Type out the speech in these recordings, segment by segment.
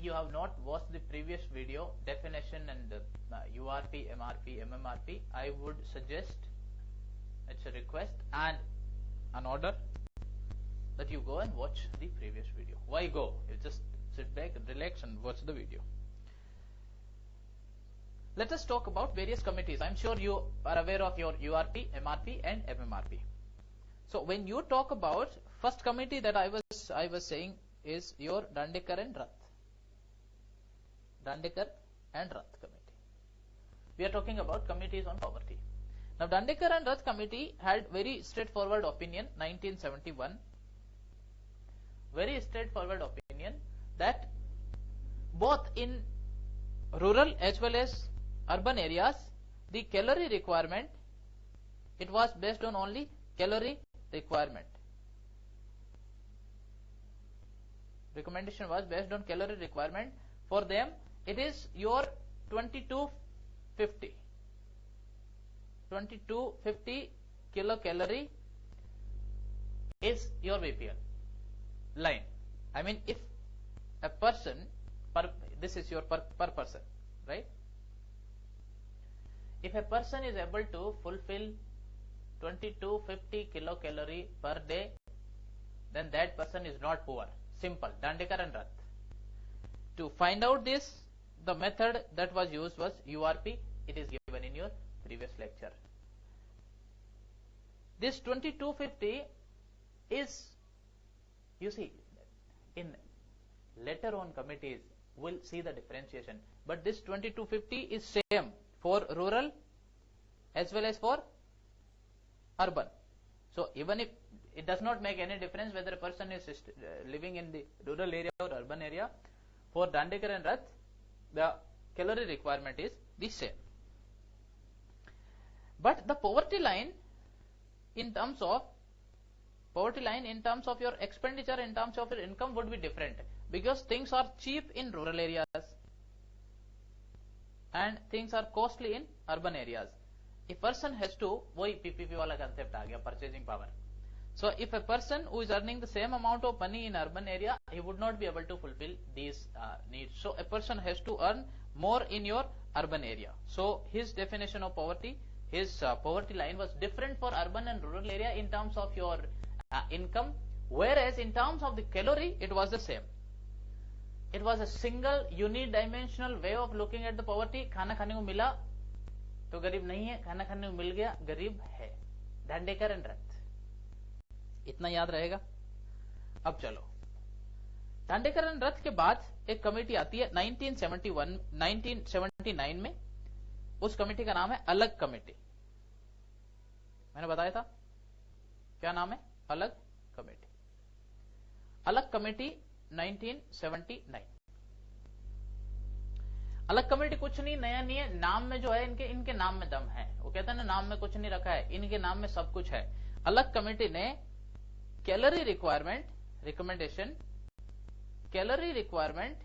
you have not watched the previous video definition and URP, MRP, MMRP, I would suggest, it's a request and an order, that you go and watch the previous video. Why go? You just sit back and relax and watch the video. Let us talk about various committees. I'm sure you are aware of your URP, MRP and MMRP. So when you talk about first committee that I was saying is your Dandekar and Rath. Dandekar and Rath committee. We are talking about committees on poverty. Now Dandekar and Rath committee had very straightforward opinion 1971. Very straightforward opinion that both in rural as well as urban areas, the calorie requirement, it was based on only calorie requirement. Recommendation was based on calorie requirement. For them, it is your 2250 kilocalorie is your BPL line. I mean, if a person, this is your per person, right? If a person is able to fulfill 2250 kilocalorie per day, then that person is not poor. Simple. Dandekar and Rath. To find out this, the method that was used was URP. It is given in your previous lecture. This 2250 is, you see, in later on committees will see the differentiation, but this 2250 is same for rural as well as for urban. So even if it does not make any difference whether a person is living in the rural area or urban area, for Dandekar and Rath, the calorie requirement is the same. But the poverty line in terms of your expenditure, in terms of your income would be different, because things are cheap in rural areas and things are costly in urban areas. A person has to, वही PPP वाला concept आ गया, purchasing power. So if a person who is earning the same amount of money in urban area, he would not be able to fulfill these needs. So a person has to earn more in your urban area. So his definition of poverty, his poverty line was different for urban and rural area in terms of your income, whereas in terms of the calorie, it was the same. It was a single unidimensional way of looking at the poverty. खाना खाने को मिला तो गरीब नहीं है, खाना खाने को मिल गया गरीब है. Dandekar and Rath. इतना याद रहेगा. अब चलो, Dandekar and Rath के बाद एक कमेटी आती है 1979 में. उस कमेटी का नाम है अलग कमेटी. मैंने बताया था क्या नाम है? अलग कमेटी. अलग कमेटी 1979. अलग कमेटी कुछ नहीं, नया नहीं है. नाम में जो है इनके नाम में दम है. वो कहते हैं ना, नाम में कुछ नहीं रखा है, इनके नाम में सब कुछ है. अलग कमेटी ने calorie requirement recommendation, calorie requirement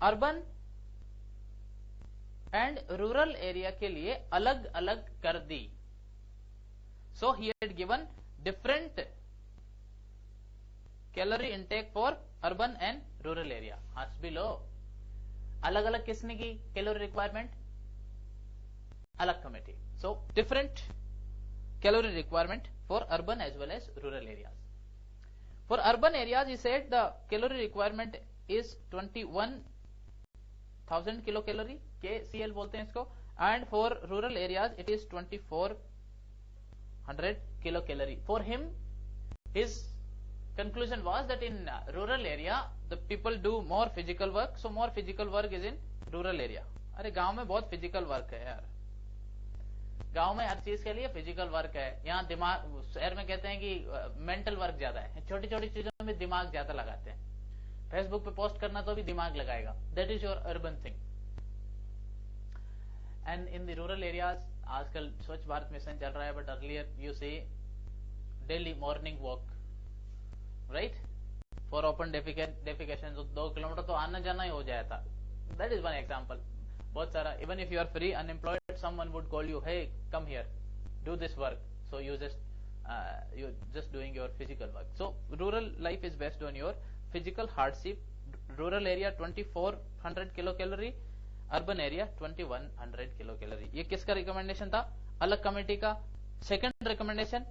urban and rural area के लिए अलग अलग कर दी. So he had given different calorie intake for urban and rural area. हंस भी लो. अलग अलग किसने की कैलोरी रिक्वायरमेंट? अलग committee. So different calorie requirement for urban as well as rural areas. For urban areas, he said the calorie requirement is 21,000 kilocalorie, KCL बोलते हैं इसको, and for rural areas it is 2400 kilocalorie. For him, his conclusion was that in rural area the people do more physical work, so more physical work is in rural area. अरे गांव में बहुत physical work है यार. गांव में हर चीज के लिए फिजिकल वर्क है. यहाँ दिमाग, शहर में कहते हैं कि मेंटल वर्क ज्यादा है. छोटी छोटी चीजों में दिमाग ज्यादा लगाते हैं. फेसबुक पे पोस्ट करना तो भी दिमाग लगाएगा. That is your urban thing. And in the rural areas आजकल स्वच्छ भारत मिशन चल रहा है, but earlier you see daily morning walk, right, for open defecation. 2 kilometre तो आना जाना ही हो जाता. That is one example. बहुत सारा. Even if you are free unemployed, someone would call you, hey, come here, do this work. So you're just doing your physical work. So rural life is based on your physical hardship rural area 2400 kilo calorie, urban area 2100 kilo calorie. ये किसका recommendation था? अलग committee का। Second recommendation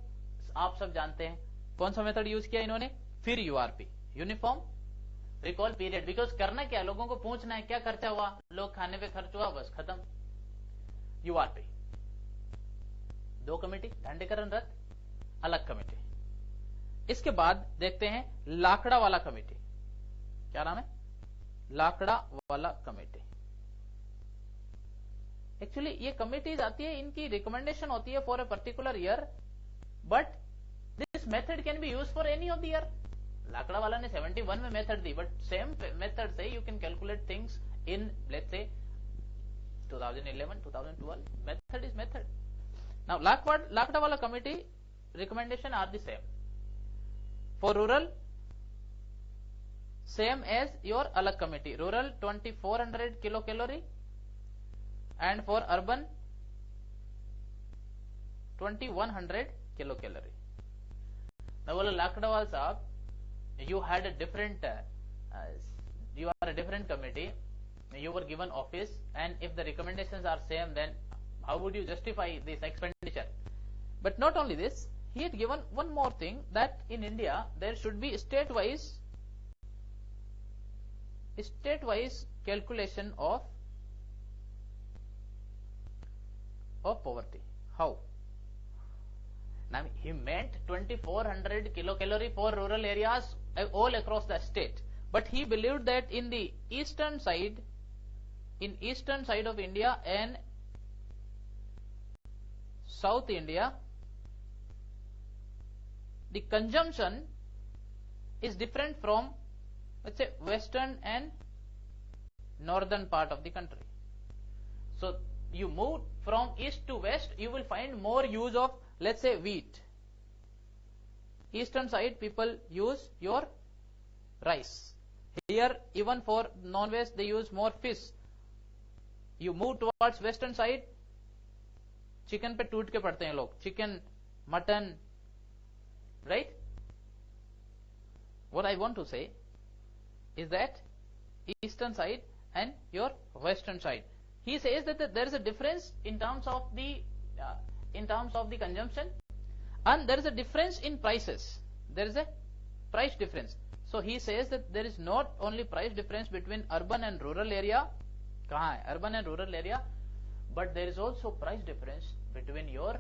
आप सब जानते हैं, कौन सा मेथड यूज किया इन्होंने? फिर URP, uniform recall period. Because करना क्या, लोगों को पूछना है क्या खर्चा हुआ, लोग खाने पे खर्च हुआ, बस खत्म। यूआरपी, दो कमेटी, दांडेकरन रथ, अलग कमेटी। इसके बाद देखते हैं लाकड़ा वाला कमेटी। क्या नाम है? लाकड़ा वाला कमेटी। एक्चुअली ये कमिटीज आती है, इनकी रिकमेंडेशन होती है for a particular year, but this method can be use for any of the year. Lakdawala ने 71 में मेथड दी, बट सेम मेथड से you can calculate things in let's say 2011, 2012. Method is method. Now Lakra वाला committee recommendation are the same. For rural, same as your अलग committee. Rural 2400 kilocalorie and for urban 2100 kilocalorie. Now बोला लाकड़ा वाला साहब, you had a different you are a different committee, you were given office, and if the recommendations are same, then how would you justify this expenditure? But not only this, he had given one more thing, that in India there should be state wise calculation of poverty. How? Now he meant 2400 kilocalorie for rural areas all across the state, but he believed that in the eastern side of India and South India, the consumption is different from, let's say, western and northern part of the country. So you move from east to west, you will find more use of, let's say, wheat. Eastern side people use your rice. Here even for non-veg they use more fish. You move towards western side, chicken पे टूट के पड़ते हैं लोग, chicken, mutton, right? What I want to say is that eastern side and your western side, he says that there is a difference in terms of the consumption, and there is a difference in prices. There is a price difference. So he says that there is not only price difference between urban and rural area, कहाँ है urban and rural area, but there is also price difference between your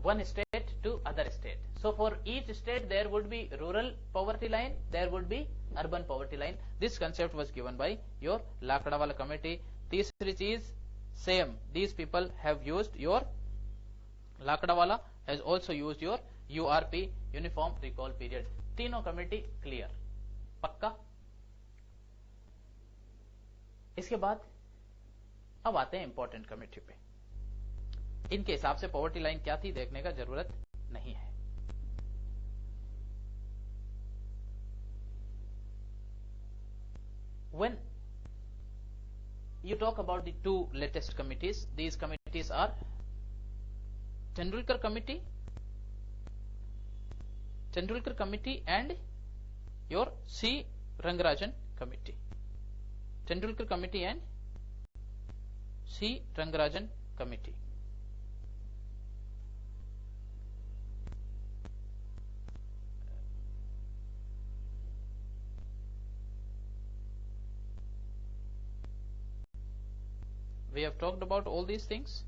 one state to other state. So for each state there would be rural poverty line, there would be urban poverty line. This concept was given by your Lakra वाला committee. तीसरी चीज same, these people have used your Lakra वाला has also used your URP, uniform recall period. तीनों committee clear, पक्का। इसके बाद अब आते हैं इंपॉर्टेंट कमेटी पे। इनके हिसाब से पॉवर्टी लाइन क्या थी देखने का जरूरत नहीं है। When you talk about the two latest committees, these committees are Tendulkar Committee and your C. Rangarajan Committee. Tendulkar Committee and C. Rangarajan Committee. We have talked about all these things,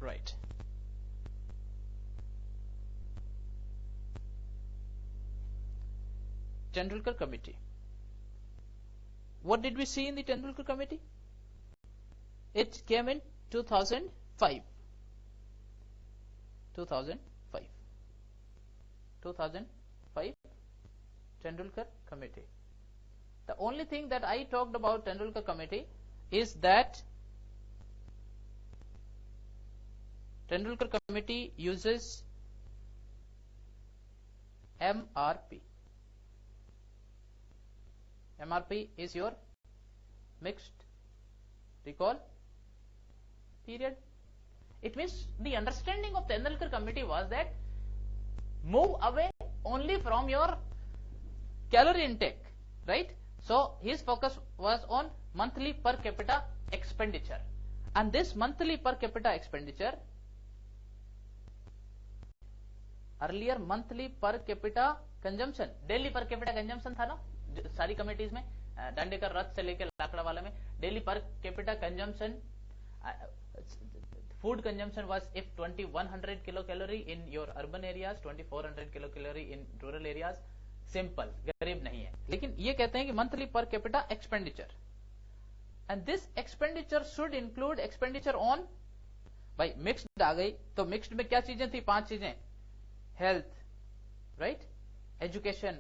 right? Tendulkar Committee. What did we see in the Tendulkar Committee? It came in 2005. 2005 Tendulkar Committee. The only thing that I talked about Tendulkar Committee is that Tendulkar Committee uses MRP. MRP is your mixed recall period. It means the understanding of Tendulkar Committee was that move away only from your calorie intake, right? So his focus was on monthly per capita expenditure, and this monthly per capita expenditure, earlier monthly per capita consumption, daily per capita consumption था ना सारी committees में, दांडेकर रथ से लेकर लाकड़ा वाला में, daily per capita consumption, food consumption was if 2100 kilocalorie in your urban areas, 2400 kilocalorie in rural areas. Simple, गरीब नहीं है, लेकिन ये कहते हैं कि monthly per capita expenditure, and this expenditure should include expenditure on, भाई मिक्स्ड आ गई तो मिक्स्ड में क्या चीजें थी, 5 चीजें, हेल्थ, राइट, एजुकेशन,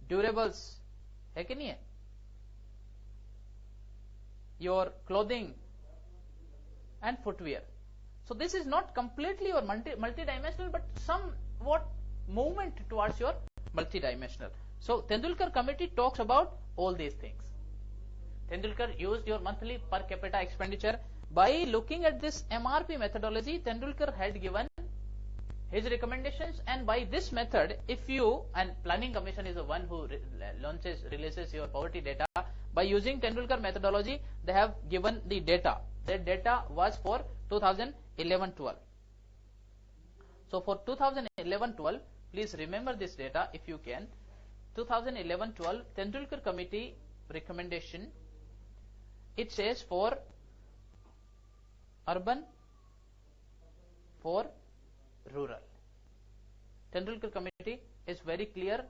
ड्यूरेबल्स, है कि नहीं है, your clothing and footwear. So this is not completely your multi-dimensional, but somewhat movement towards your multi-dimensional. So Tendulkar committee talks about all these things. Tendulkar used your monthly per capita expenditure. By looking at this MRP methodology, Tendulkar had given his recommendations, and by this method, if you, and planning commission is the one who releases your poverty data, by using Tendulkar methodology, they have given the data. That data was for 2011-12. So for 2011-12, please remember this data if you can. 2011-12 Tendulkar committee recommendation, it says for urban, for rural. Tendulkar committee is very clear.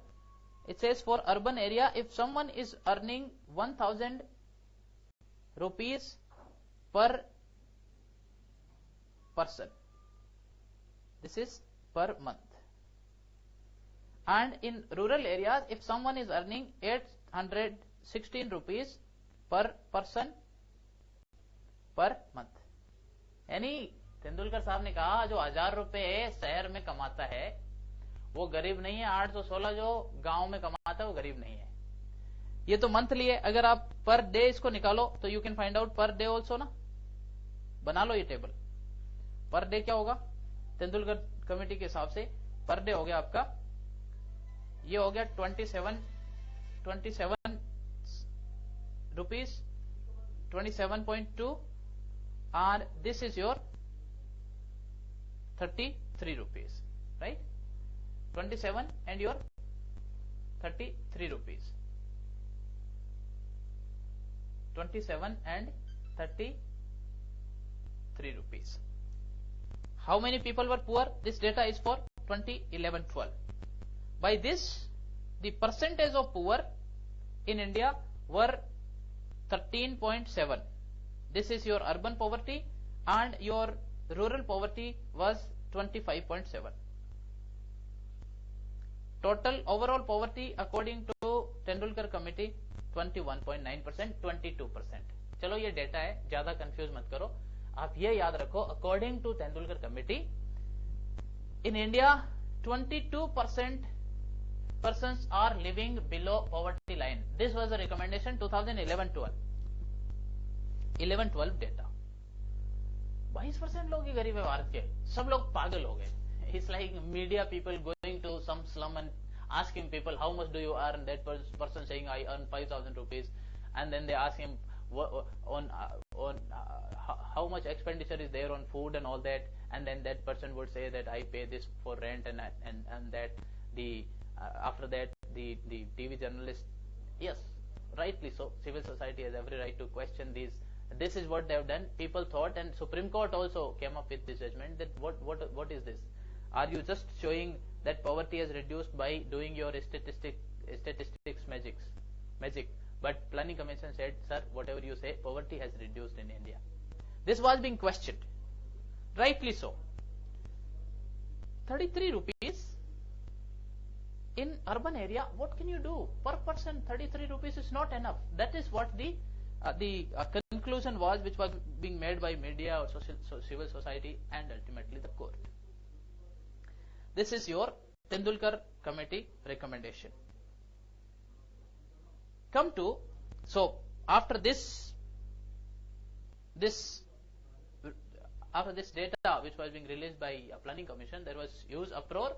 It says for urban area, if someone is earning 1000 rupees per person, this is per month. And in rural areas, if someone is earning 816 rupees per person per month. यानी तेंदुलकर साहब ने कहा जो 1000 रुपए शहर में कमाता है वो गरीब नहीं है, 816 जो गांव में कमाता है वो गरीब नहीं है. ये तो मंथली है, अगर आप पर डे इसको निकालो तो you can find out per day also ना, बना लो ये टेबल. पर डे क्या होगा तेंदुलकर कमेटी के हिसाब से, पर डे हो गया आपका, ये हो गया 27 rupees, 27.2, and this is your 33 rupees, right? 27 and your 33 rupees. 27 and 33 rupees. How many people were poor? This data is for 2011-12. By this, the percentage of poor in India were 13.7. This is your urban poverty, and your rural poverty was 25.7. Total overall poverty according to Tendulkar committee 21.9%, 22%. चलो ये data है, ज्यादा confuse मत करो. आप ये याद रखो, according to Tendulkar committee in India 22% persons are living below poverty line. This was a recommendation 2011-12. 11-12 data. 22% लोग ही गरीब है भारत के, सब लोग पागल हो गए. It's like media people going to some slum and asking people how much do you earn. That person saying I earn 5,000 rupees, and then they ask him on how much expenditure is there on food and all that, and then that person would say that I pay this for rent and that the after that the TV journalist, yes, rightly so, civil society has every right to question these. This is what they have done. People thought, and Supreme Court also came up with this judgment that what is this? Are you just showing that poverty has reduced by doing your statistics magic? But Planning Commission said, sir, whatever you say, poverty has reduced in India. This was being questioned, rightly so. 33 rupees in urban area, what can you do per person? 33 rupees is not enough. That is what the conclusion was, which was being made by media or civil society and ultimately the court. This is your Tendulkar committee recommendation. Come to, so after this data which was being released by Planning Commission, there was huge uproar.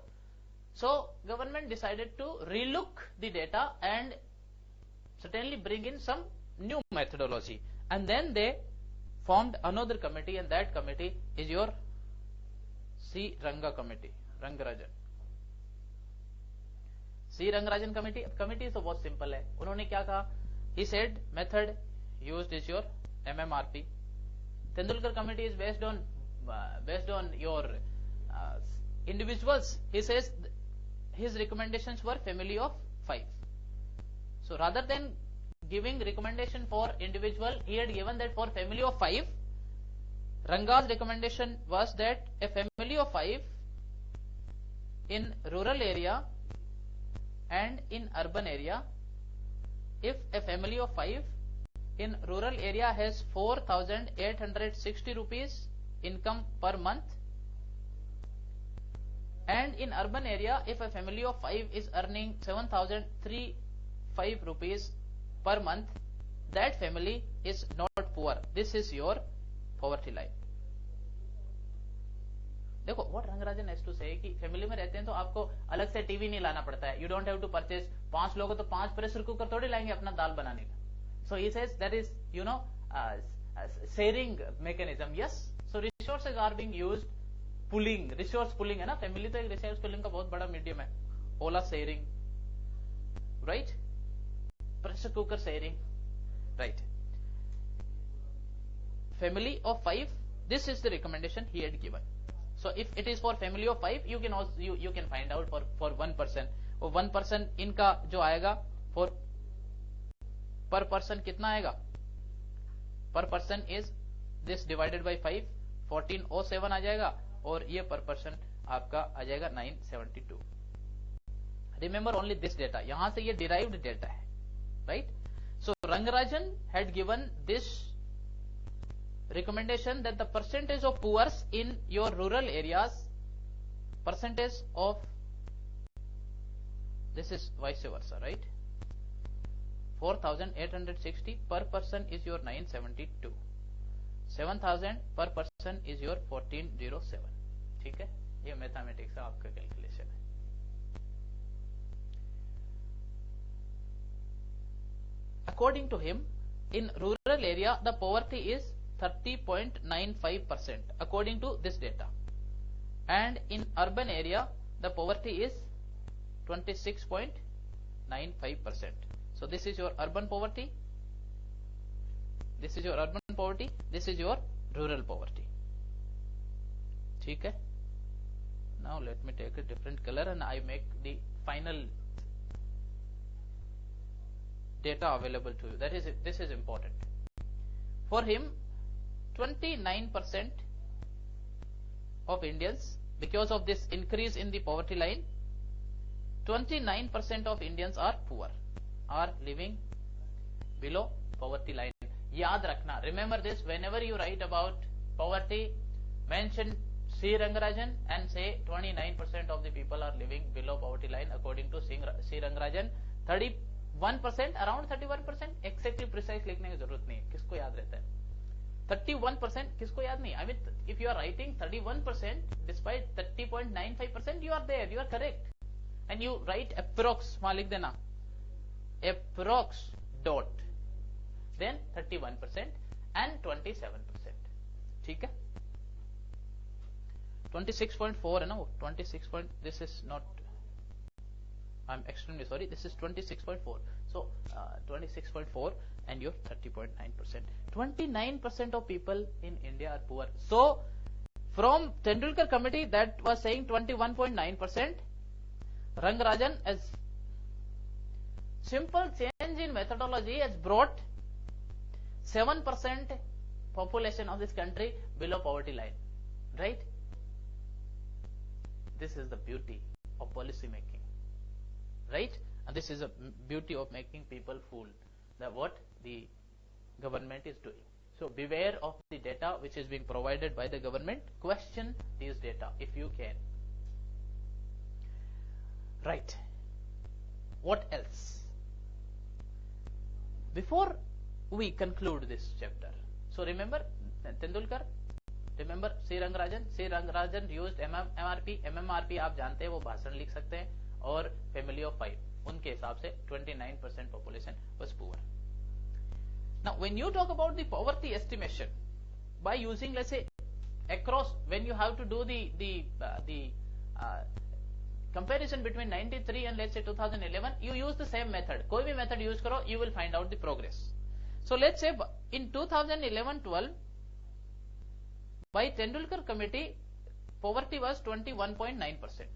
So government decided to relook the data and certainly bring in some new methodology, and then they formed another committee, and that committee is your C. Ranga committee, Rangarajan. C. Rangarajan committee तो बहुत simple है. उन्होंने क्या कहा? He said method used is your MMRP. Tendulkar committee is based on your individuals. He says his recommendations were family of 5. So rather than giving recommendation for individual, he had given that for family of 5. Ranga's recommendation was that a family of 5 in rural area and in urban area, if a family of 5 in rural area has 4,860 rupees income per month, and in urban area if a family of 5 is earning 7,035 rupees per month, that family is not poor. This is your poverty line. देखो what Rangarajan has to say कि family में रहते हैं तो आपको अलग से TV नहीं लाना पड़ता है. You don't have to purchase. 5 लोग तो 5 प्रेशर कुकर थोड़ी लाएंगे अपना दाल बनाने का. So he says that is sharing mechanism. Yes. So resources are being used. Pooling, resource pooling है ना. फैमिली तो एक रिसोर्स पुलिंग का बहुत बड़ा मीडियम है. Ola sharing, right. Pressure cooker sharing, right. Family of 5. This is the recommendation he had given. So if it is for family of 5, you can also you can find out for 1 person. और 1 person इनका जो आएगा for per person कितना आएगा? Per person is this divided by 5, 1407 आ जाएगा, और ये per person आपका आ जाएगा 972. Remember only this data. यहां से ये derived data है, right? So Rangarajan had given this recommendation that the percentage of poor in your rural areas, percentage of, this is vice versa, right? 4,860 per person is your 972. 7,000 per person is your 1407. ठीक है, ये mathematics का आपका calculation है. According to him, in rural area the poverty is 30.95% according to this data, and in urban area the poverty is 26.95%. So this is your urban poverty, this is your urban poverty, this is your rural poverty. ठीक है. Now let me take a different color and I make the final data available to you. That is, this is important. For him, 29% of Indians, because of this increase in the poverty line, 29% of Indians are poor, are living below poverty line. याद रखना, remember this, whenever you write about poverty, mention C. Rangarajan and say 29% of the people are living below poverty line according to C. Rangarajan. 31%, around 31%, exactly precise लिखने की जरूरत नहीं है. किसको याद रहता है? 31% किसको याद नहीं? I mean, if you are writing 31% despite 30.95%, you are there, you are correct. And you write approx, वहां लिख देना approx dot, then 31% and 27%. ठीक है. 26.4 है ना वो, 26 point, this is not, I'm extremely sorry, this is 26.4. So 26.4 and your 30.9%. 29% of people in India are poor. So from Tendulkar committee that was saying 21.9%, Rangarajan, as simple change in methodology, has brought 7% population of this country below poverty line, right? This is the beauty of policy making, right? And this is a beauty of making people fool that what the government is doing. So beware of the data which is being provided by the government. Question these data if you can. Right. What else? Before we conclude this chapter, so remember Tendulkar remember C Rangarajan used MRP, MMRP आप जानते हैं, वो भाषण लिख सकते हैं, और family of 5, उनके हिसाब से 29% population was poor. Now when you talk about the poverty estimation by using, let's say, across, when you have to do the comparison between 93 and let's say 2011, you use the same method. कोई भी method use करो, you will find out the progress. So let's say in 2011-12 by Tendulkar committee, poverty was 21.9%.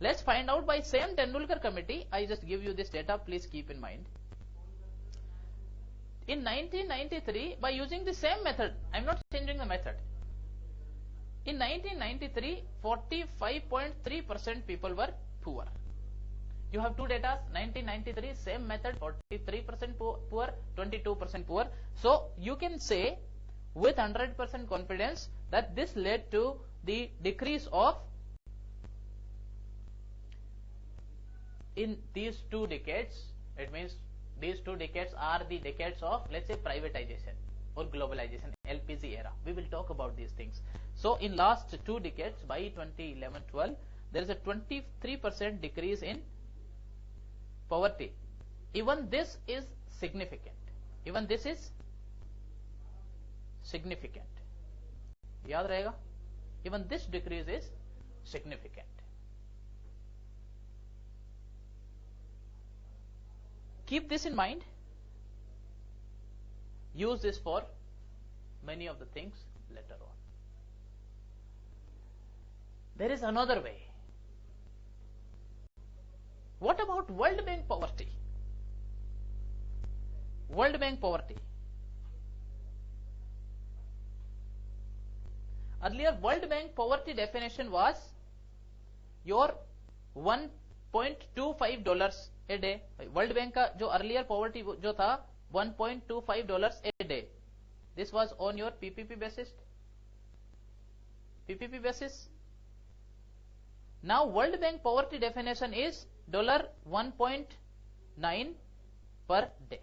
Let's find out by same Tendulkar committee. I just give you this data, please keep in mind. In 1993, by using the same method, I'm not changing the method. In 1993, 45.3% people were poor. You have two data, 1993, same method, 43% poor, 22% poor. So you can say with 100% confidence that this led to the decrease of, in these 2 decades, it means these 2 decades are the decades of, let's say, privatization or globalization, LPG era. We will talk about these things. So in last 2 decades, by 2011-12, there is a 23% decrease in poverty. Even this is significant. Even this is significant. याद रहेगा? Even this decrease is significant. Keep this in mind. Use this for many of the things later on. There is another way. What about World Bank poverty? World Bank poverty. Earlier World Bank poverty definition was your $1.25 a day. World Bank का जो earlier poverty जो था $1.25 a day. This was on your PPP basis. PPP basis. Now World Bank poverty definition is $1.9 per day.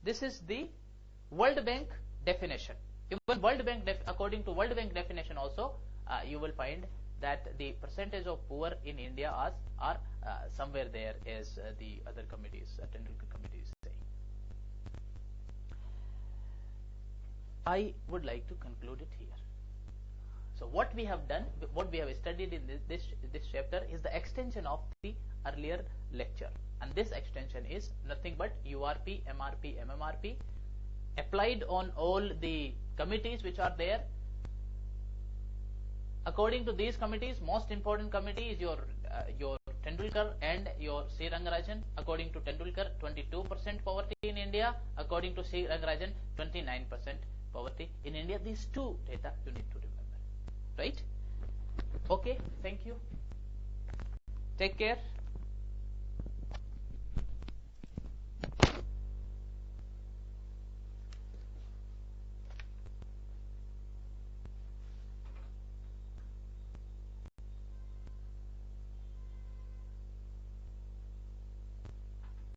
This is the World Bank definition. Even World Bank according to World Bank definition also, you will find that the percentage of poor in India are somewhere there as the other committees, Tendulkar committee is saying. I would like to conclude it here. So what we have done, what we have studied in this chapter is the extension of the earlier lecture, and this extension is nothing but URP, MRP, MMRP applied on all the committees which are there. According to these committees, most important committee is your Tendulkar and your C. Rangarajan. According to Tendulkar, 22% poverty in India. According to C. Rangarajan, 29% poverty in India. These two data you need to remember. Right? Okay, thank you. Take care.